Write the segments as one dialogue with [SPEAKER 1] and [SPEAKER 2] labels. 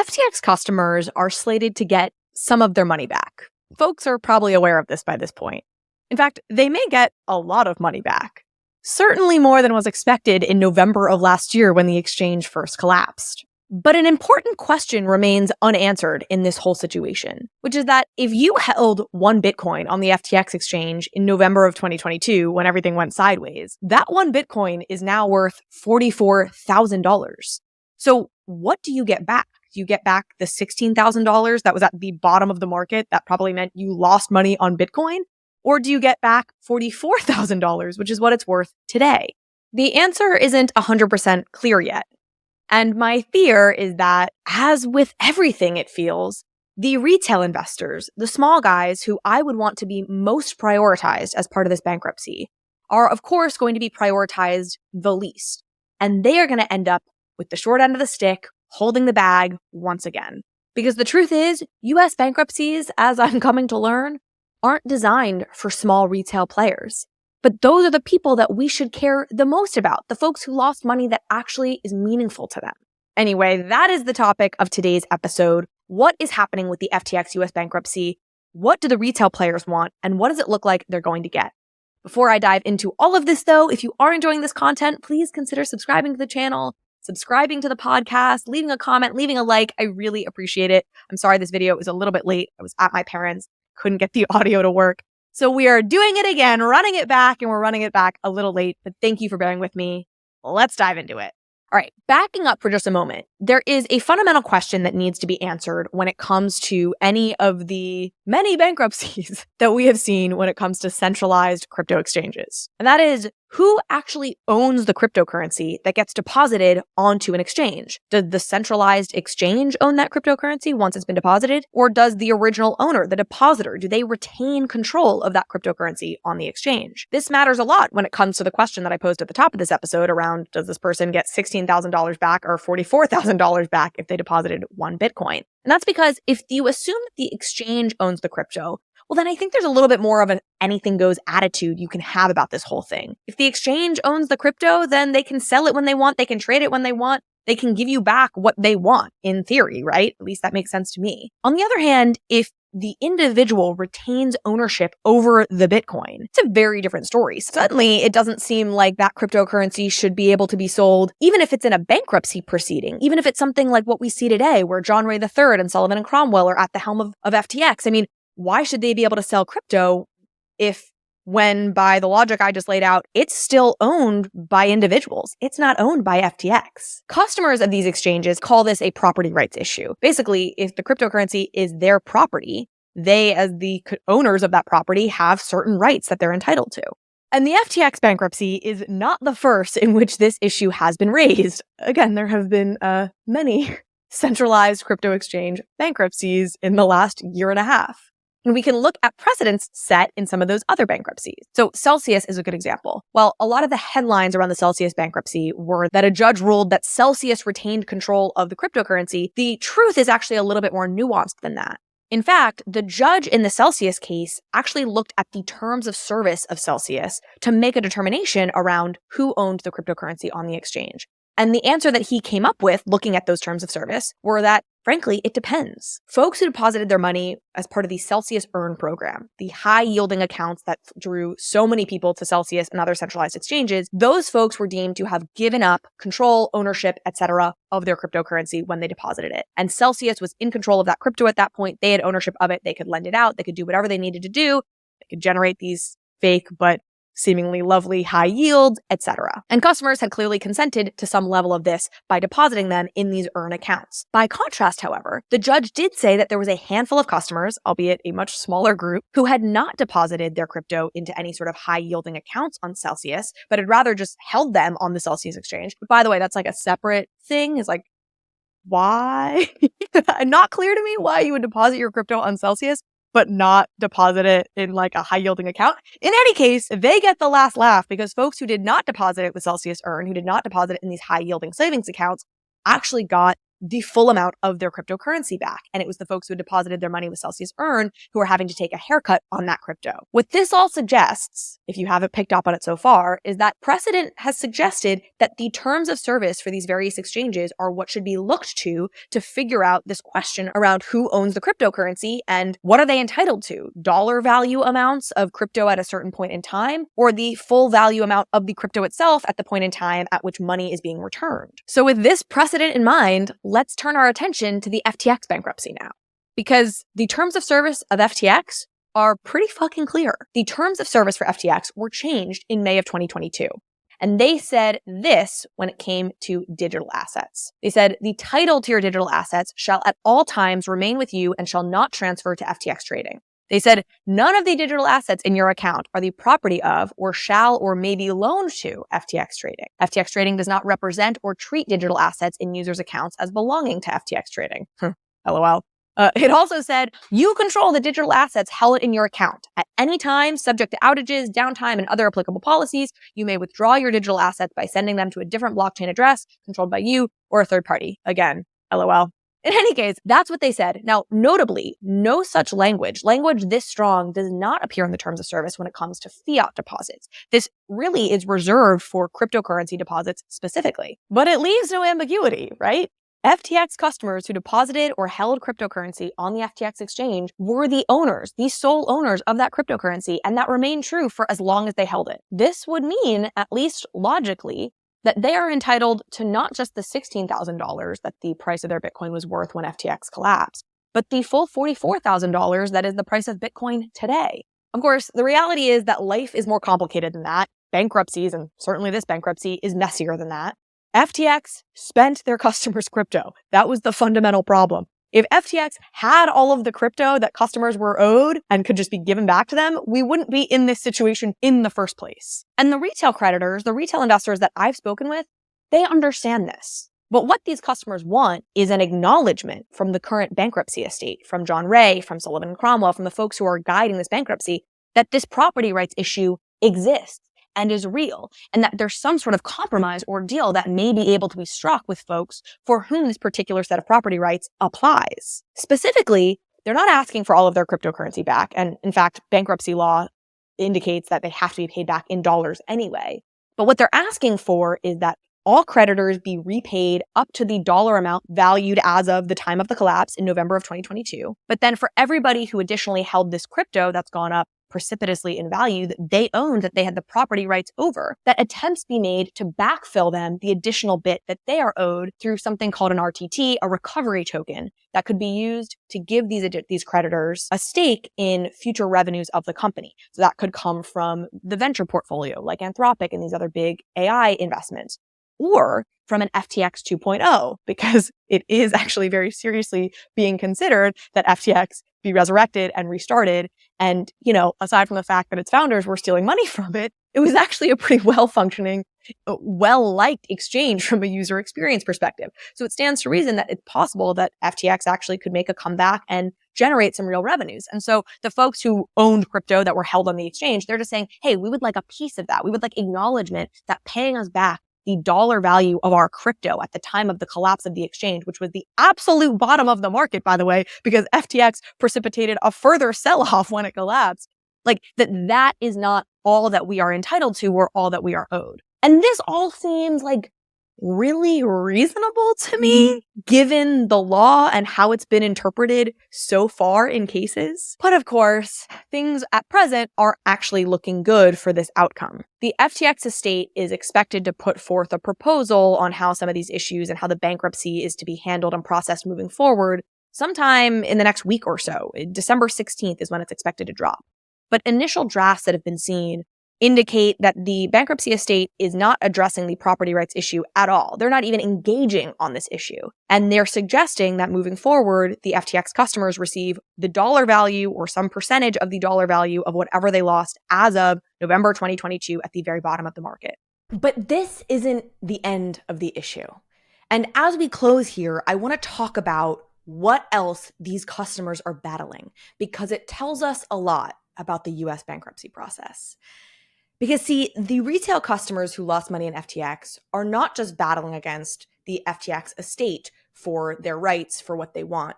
[SPEAKER 1] FTX customers are slated to get some of their money back. Folks are probably aware of this by this point. In fact, they may get a lot of money back. Certainly more than was expected in November of last year when the exchange first collapsed. But an important question remains unanswered in this whole situation, which is that if you held one Bitcoin on the FTX exchange in November of 2022 when everything went sideways, that one Bitcoin is now worth $44,000. So what do you get back? Do you get back the $16,000 that was at the bottom of the market that probably meant you lost money on Bitcoin? Or do you get back $44,000, which is what it's worth today? The answer isn't 100% clear yet. And my fear is that, as with everything it feels, the retail investors, the small guys who I would want to be most prioritized as part of this bankruptcy, are of course going to be prioritized the least. And they are going to end up with the short end of the stick, holding the bag once again. Because the truth is, US bankruptcies, as I'm coming to learn, aren't designed for small retail players. But those are the people that we should care the most about, the folks who lost money that actually is meaningful to them. Anyway, that is the topic of today's episode. What is happening with the FTX US bankruptcy? What do the retail players want? And what does it look like they're going to get? Before I dive into all of this though, if you are enjoying this content, please consider subscribing to the channel, subscribing to the podcast, leaving a comment, leaving a like. I really appreciate it. I'm sorry this video was a little bit late. I was at my parents', couldn't get the audio to work. So we are doing it again, running it back, and we're running it back a little late, but thank you for bearing with me. Let's dive into it. All right, backing up for just a moment, there is a fundamental question that needs to be answered when it comes to any of the many bankruptcies that we have seen when it comes to centralized crypto exchanges. And that is, who actually owns the cryptocurrency that gets deposited onto an exchange? Does the centralized exchange own that cryptocurrency once it's been deposited? Or does the original owner, the depositor, do they retain control of that cryptocurrency on the exchange? This matters a lot when it comes to the question that I posed at the top of this episode around, does this person get $16,000 back or $44,000 back if they deposited one Bitcoin? And that's because if you assume that the exchange owns the crypto, well, then I think there's a little bit more of an anything goes attitude you can have about this whole thing. If the exchange owns the crypto, then they can sell it when they want, they can trade it when they want, they can give you back what they want, in theory, right? At least that makes sense to me. On the other hand, if the individual retains ownership over the Bitcoin, it's a very different story. Suddenly, it doesn't seem like that cryptocurrency should be able to be sold, even if it's in a bankruptcy proceeding, even if it's something like what we see today, where John Ray III and Sullivan and Cromwell are at the helm of FTX. I mean, why should they be able to sell crypto if, when by the logic I just laid out, it's still owned by individuals? It's not owned by FTX. Customers of these exchanges call this a property rights issue. Basically, if the cryptocurrency is their property, they, as the owners of that property, have certain rights that they're entitled to. And the FTX bankruptcy is not the first in which this issue has been raised. Again, there have been many centralized crypto exchange bankruptcies in the last year and a half. And we can look at precedents set in some of those other bankruptcies. So Celsius is a good example. Well, a lot of the headlines around the Celsius bankruptcy were that a judge ruled that Celsius retained control of the cryptocurrency. The truth is actually a little bit more nuanced than that. In fact, the judge in the Celsius case actually looked at the terms of service of Celsius to make a determination around who owned the cryptocurrency on the exchange. And the answer that he came up with, looking at those terms of service, were that, frankly, it depends. Folks who deposited their money as part of the Celsius Earn program, the high-yielding accounts that drew so many people to Celsius and other centralized exchanges, those folks were deemed to have given up control, ownership, etc. of their cryptocurrency when they deposited it. And Celsius was in control of that crypto at that point. They had ownership of it. They could lend it out. They could do whatever they needed to do. They could generate these fake but seemingly lovely high yields, etc. And customers had clearly consented to some level of this by depositing them in these Earn accounts. By contrast, however, the judge did say that there was a handful of customers, albeit a much smaller group, who had not deposited their crypto into any sort of high-yielding accounts on Celsius, but had rather just held them on the Celsius exchange. But by the way, that's like a separate thing. Is like, why? Not clear to me why you would deposit your crypto on Celsius, but not deposit it in like a high yielding account. In any case, they get the last laugh because folks who did not deposit it with Celsius Earn, who did not deposit it in these high yielding savings accounts, actually got the full amount of their cryptocurrency back. And it was the folks who had deposited their money with Celsius Earn who are having to take a haircut on that crypto. What this all suggests, if you haven't picked up on it so far, is that precedent has suggested that the terms of service for these various exchanges are what should be looked to figure out this question around who owns the cryptocurrency and what are they entitled to? Dollar value amounts of crypto at a certain point in time, or the full value amount of the crypto itself at the point in time at which money is being returned. So with this precedent in mind, let's turn our attention to the FTX bankruptcy now. Because the terms of service of FTX are pretty fucking clear. The terms of service for FTX were changed in May of 2022. And they said this when it came to digital assets. They said, the title to your digital assets shall at all times remain with you and shall not transfer to FTX trading. They said, none of the digital assets in your account are the property of or shall or may be loaned to FTX trading. FTX trading does not represent or treat digital assets in users' accounts as belonging to FTX trading. LOL. It also said, you control the digital assets held in your account. At any time, subject to outages, downtime, and other applicable policies, you may withdraw your digital assets by sending them to a different blockchain address controlled by you or a third party. Again, LOL. In any case, that's what they said. Now, notably, no such language this strong does not appear in the terms of service when it comes to fiat deposits. This really is reserved for cryptocurrency deposits specifically. But it leaves no ambiguity, right? FTX customers who deposited or held cryptocurrency on the FTX exchange were the owners, the sole owners of that cryptocurrency, and that remained true for as long as they held it. This would mean, at least logically, that they are entitled to not just the $16,000 that the price of their Bitcoin was worth when FTX collapsed, but the full $44,000 that is the price of Bitcoin today. Of course, the reality is that life is more complicated than that. Bankruptcies, and certainly this bankruptcy, is messier than that. FTX spent their customers' crypto. That was the fundamental problem. If FTX had all of the crypto that customers were owed and could just be given back to them, we wouldn't be in this situation in the first place. And the retail creditors, the retail investors that I've spoken with, they understand this. But what these customers want is an acknowledgement from the current bankruptcy estate, from John Ray, from Sullivan and Cromwell, from the folks who are guiding this bankruptcy, that this property rights issue exists and is real, and that there's some sort of compromise or deal that may be able to be struck with folks for whom this particular set of property rights applies. Specifically, they're not asking for all of their cryptocurrency back, and in fact, bankruptcy law indicates that they have to be paid back in dollars anyway. But what they're asking for is that all creditors be repaid up to the dollar amount valued as of the time of the collapse in November of 2022. But then for everybody who additionally held this crypto that's gone up precipitously in value that they owned, that they had the property rights over, that attempts be made to backfill them the additional bit that they are owed through something called an RTT, a recovery token that could be used to give these creditors a stake in future revenues of the company. So that could come from the venture portfolio like Anthropic and these other big AI investments, or from an FTX 2.0, because it is actually very seriously being considered that FTX be resurrected and restarted. And, aside from the fact that its founders were stealing money from it, it was actually a pretty well-functioning, well-liked exchange from a user experience perspective. So it stands to reason that it's possible that FTX actually could make a comeback and generate some real revenues. And so the folks who owned crypto that were held on the exchange, they're just saying, hey, we would like a piece of that. We would like acknowledgement that paying us back the dollar value of our crypto at the time of the collapse of the exchange, which was the absolute bottom of the market, by the way, because FTX precipitated a further sell-off when it collapsed. Like that is not all that we are entitled to or all that we are owed. And this all seems like really reasonable to me, given the law and how it's been interpreted so far in cases. But of course, things at present are actually looking good for this outcome. The FTX estate is expected to put forth a proposal on how some of these issues and how the bankruptcy is to be handled and processed moving forward sometime in the next week or so. December 16th is when it's expected to drop. But initial drafts that have been seen indicate that the bankruptcy estate is not addressing the property rights issue at all. They're not even engaging on this issue. And they're suggesting that moving forward, the FTX customers receive the dollar value or some percentage of the dollar value of whatever they lost as of November 2022 at the very bottom of the market. But this isn't the end of the issue. And as we close here, I want to talk about what else these customers are battling, because it tells us a lot about the US bankruptcy process. Because see, the retail customers who lost money in FTX are not just battling against the FTX estate for their rights, for what they want,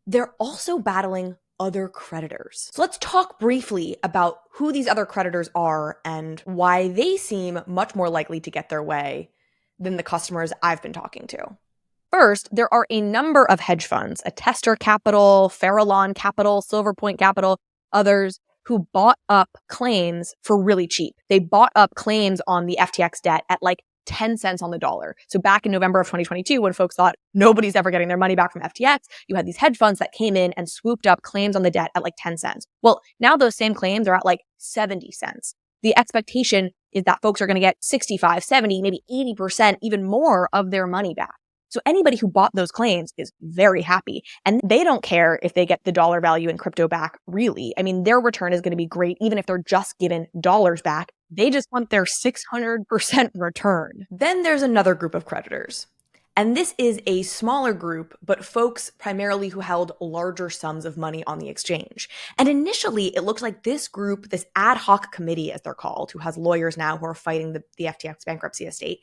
[SPEAKER 1] they're also battling other creditors. So let's talk briefly about who these other creditors are and why they seem much more likely to get their way than the customers I've been talking to. First, there are a number of hedge funds, Attester Capital, Farallon Capital, Silver Point Capital, others who bought up claims for really cheap. They bought up claims on the FTX debt at like 10 cents on the dollar. So back in November of 2022, when folks thought nobody's ever getting their money back from FTX, you had these hedge funds that came in and swooped up claims on the debt at like 10 cents. Well, now those same claims are at like 70 cents. The expectation is that folks are going to get 65, 70, maybe 80%, even more of their money back. So anybody who bought those claims is very happy, and they don't care if they get the dollar value in crypto back, really. I mean, their return is going to be great, even if they're just given dollars back. They just want their 600% return. Then there's another group of creditors. And this is a smaller group, but folks primarily who held larger sums of money on the exchange. And initially, it looked like this group, this ad hoc committee, as they're called, who has lawyers now who are fighting the FTX bankruptcy estate,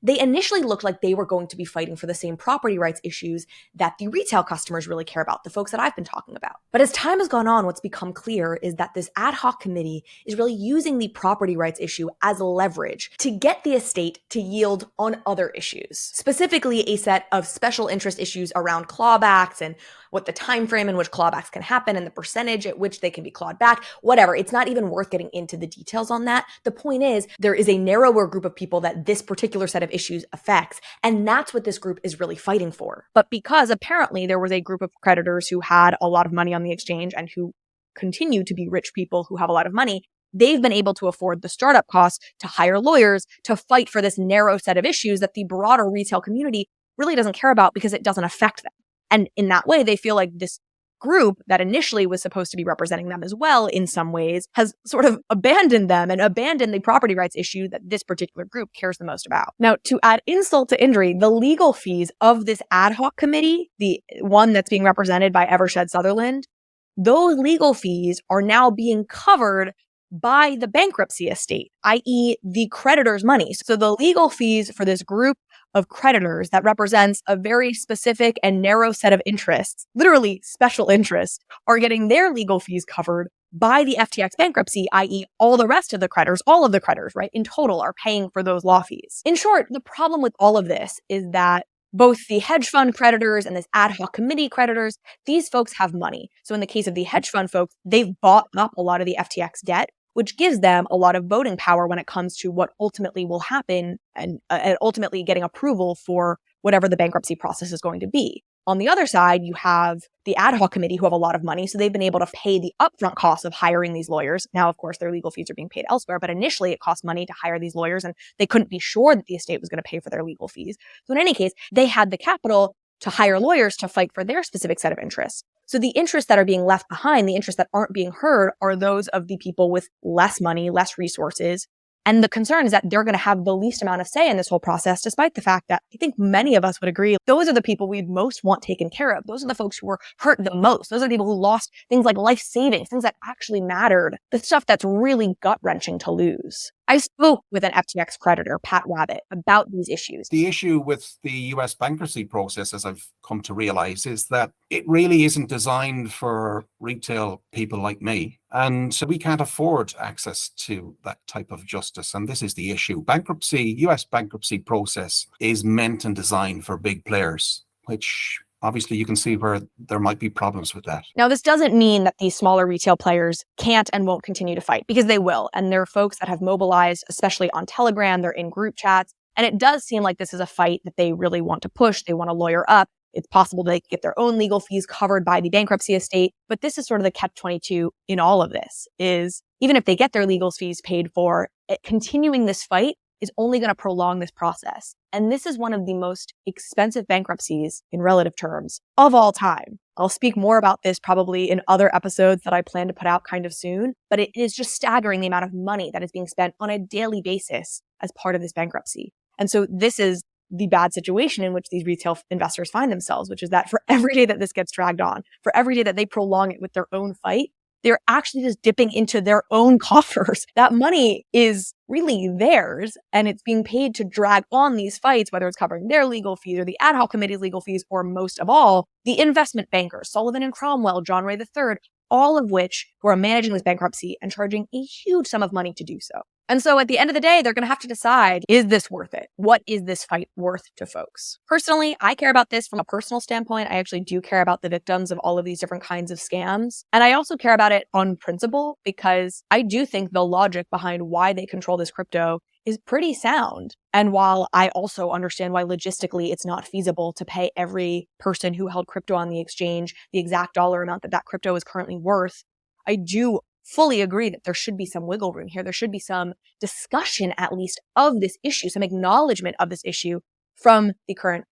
[SPEAKER 1] they initially looked like they were going to be fighting for the same property rights issues that the retail customers really care about, the folks that I've been talking about. But as time has gone on, what's become clear is that this ad hoc committee is really using the property rights issue as leverage to get the estate to yield on other issues, specifically a set of special interest issues around clawbacks and what the time frame in which clawbacks can happen and the percentage at which they can be clawed back, whatever. It's not even worth getting into the details on that. The point is, there is a narrower group of people that this particular set of issues affects, and that's what this group is really fighting for. But because apparently there was a group of creditors who had a lot of money on the exchange and who continue to be rich people who have a lot of money, they've been able to afford the startup costs to hire lawyers to fight for this narrow set of issues that the broader retail community really doesn't care about because it doesn't affect them. And in that way, they feel like this group that initially was supposed to be representing them as well in some ways has sort of abandoned them and abandoned the property rights issue that this particular group cares the most about. Now, to add insult to injury, the legal fees of this ad hoc committee, the one that's being represented by Evershed Sutherland, those legal fees are now being covered by the bankruptcy estate, i.e. the creditor's money. So the legal fees for this group of creditors that represents a very specific and narrow set of interests, literally special interests, are getting their legal fees covered by the FTX bankruptcy, i.e. all the rest of the creditors, all of the creditors, right, in total are paying for those law fees. In short, the problem with all of this is that both the hedge fund creditors and this ad hoc committee creditors, these folks have money. So in the case of the hedge fund folks, they've bought up a lot of the FTX debt, which gives them a lot of voting power when it comes to what ultimately will happen and ultimately getting approval for whatever the bankruptcy process is going to be. On the other side, you have the ad hoc committee who have a lot of money, so they've been able to pay the upfront costs of hiring these lawyers. Now, of course, their legal fees are being paid elsewhere, but initially it cost money to hire these lawyers, and they couldn't be sure that the estate was going to pay for their legal fees. So in any case, they had the capital to hire lawyers to fight for their specific set of interests. So the interests that are being left behind, the interests that aren't being heard, are those of the people with less money, less resources. And the concern is that they're going to have the least amount of say in this whole process, despite the fact that I think many of us would agree those are the people we'd most want taken care of. Those are the folks who were hurt the most. Those are the people who lost things like life savings, things that actually mattered, the stuff that's really gut-wrenching to lose. I spoke with an FTX creditor, Pat Wabbit, about these issues.
[SPEAKER 2] The issue with the US bankruptcy process, as I've come to realize, is that it really isn't designed for retail people like me. And so we can't afford access to that type of justice. And this is the issue. US bankruptcy process is meant and designed for big players, which obviously you can see where there might be problems with that.
[SPEAKER 1] Now, this doesn't mean that these smaller retail players can't and won't continue to fight, because they will. And there are folks that have mobilized, especially on Telegram, they're in group chats. And it does seem like this is a fight that they really want to push. They want to lawyer up. It's possible they get their own legal fees covered by the bankruptcy estate. But this is sort of the catch-22 in all of this, is even if they get their legal fees paid for, continuing this fight is only going to prolong this process. And this is one of the most expensive bankruptcies in relative terms of all time. I'll speak more about this probably in other episodes that I plan to put out kind of soon, but it is just staggering the amount of money that is being spent on a daily basis as part of this bankruptcy. And so this is the bad situation in which these retail investors find themselves, which is that for every day that this gets dragged on, for every day that they prolong it with their own fight, they're actually just dipping into their own coffers. That money is really theirs, and it's being paid to drag on these fights, whether it's covering their legal fees or the ad hoc committee's legal fees, or most of all, the investment bankers, Sullivan and Cromwell, John Ray III, all of which who are managing this bankruptcy and charging a huge sum of money to do so. And so at the end of the day, they're going to have to decide, is this worth it? What is this fight worth to folks? Personally, I care about this from a personal standpoint. I actually do care about the victims of all of these different kinds of scams. And I also care about it on principle because I do think the logic behind why they control this crypto is pretty sound. And while I also understand why logistically it's not feasible to pay every person who held crypto on the exchange the exact dollar amount that that crypto is currently worth, I do fully agree that there should be some wiggle room here. There should be some discussion, at least, of this issue, some acknowledgement of this issue from the current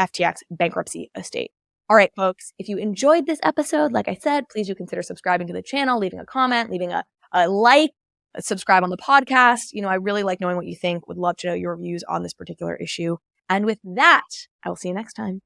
[SPEAKER 1] FTX bankruptcy estate. All right, folks, if you enjoyed this episode, like I said, please do consider subscribing to the channel, leaving a comment, leaving a like, subscribe on the podcast. I really like knowing what you think. Would love to know your views on this particular issue. And with that, I will see you next time.